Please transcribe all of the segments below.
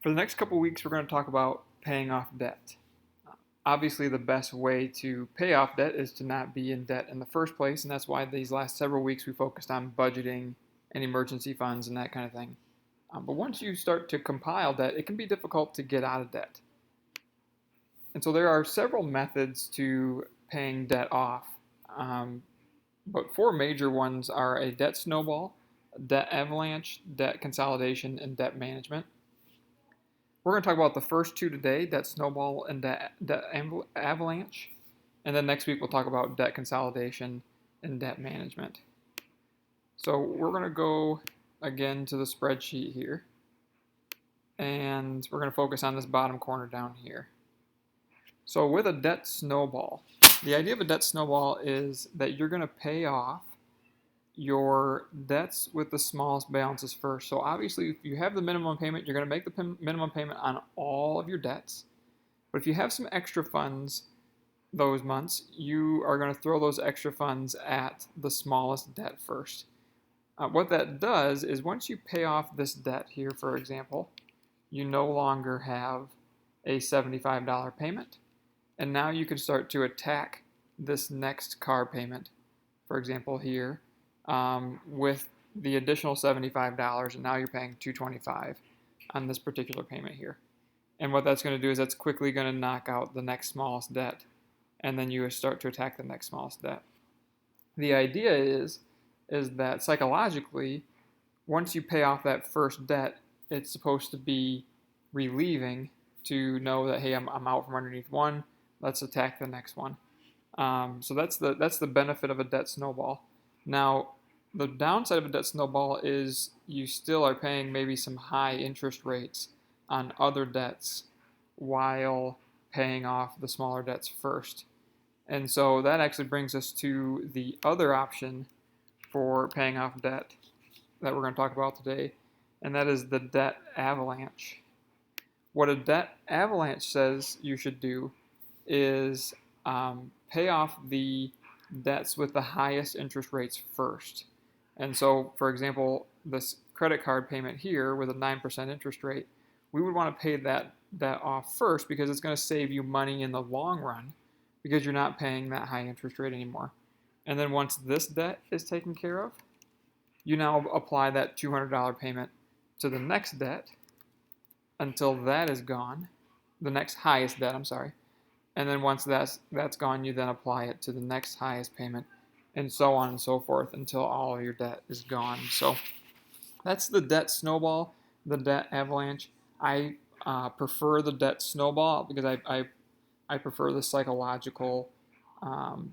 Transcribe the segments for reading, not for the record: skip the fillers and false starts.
For the next couple weeks, we're going to talk about paying off debt. Obviously, the best way to pay off debt is to not be in debt in the first place, and that's why these last several weeks we focused on budgeting and emergency funds and that kind of thing. But once you start to compile debt, it can be difficult to get out of debt. And so there are several methods to paying debt off, but four major ones are a debt snowball, debt avalanche, debt consolidation, and debt management. We're going to talk about the first two today, debt snowball and debt avalanche. And then next week we'll talk about debt consolidation and debt management. So we're going to go again to the spreadsheet here. And we're going to focus on this bottom corner down here. So with a debt snowball, the idea of a debt snowball is that you're going to pay off your debts with the smallest balances first. So obviously, if you have the minimum payment, you're going to make the minimum payment on all of your debts. But if you have some extra funds those months, you are going to throw those extra funds at the smallest debt first. What that does is once you pay off this debt here, for example, you no longer have a $75 payment. And now you can start to attack this next car payment, for example, here. With the additional $75, and now you're paying $225 on this particular payment here. And what that's going to do is that's quickly going to knock out the next smallest debt, and then you start to attack the next smallest debt. The idea is that psychologically, once you pay off that first debt, it's supposed to be relieving to know that, hey, I'm out from underneath one, let's attack the next one. So that's the benefit of a debt snowball. Now, the downside of a debt snowball is you still are paying maybe some high interest rates on other debts while paying off the smaller debts first. And so that actually brings us to the other option for paying off debt that we're going to talk about today, and that is the debt avalanche. What a debt avalanche says you should do is pay off the debts with the highest interest rates first. And so, for example, this credit card payment here with a 9% interest rate, we would want to pay that off first because it's going to save you money in the long run because you're not paying that high interest rate anymore. And then once this debt is taken care of, you now apply that $200 payment to the next debt until that is gone, the next highest debt, I'm sorry. And then once that's gone, you then apply it to the next highest payment, and so on and so forth until all of your debt is gone. So that's the debt snowball, the debt avalanche. I prefer the debt snowball because I prefer the psychological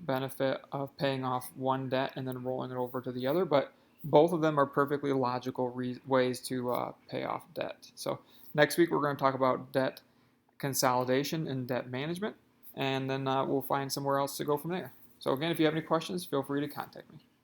benefit of paying off one debt and then rolling it over to the other. But both of them are perfectly logical ways to pay off debt. So next week we're going to talk about debt consolidation and debt management. And then we'll find somewhere else to go from there. So again, if you have any questions, feel free to contact me.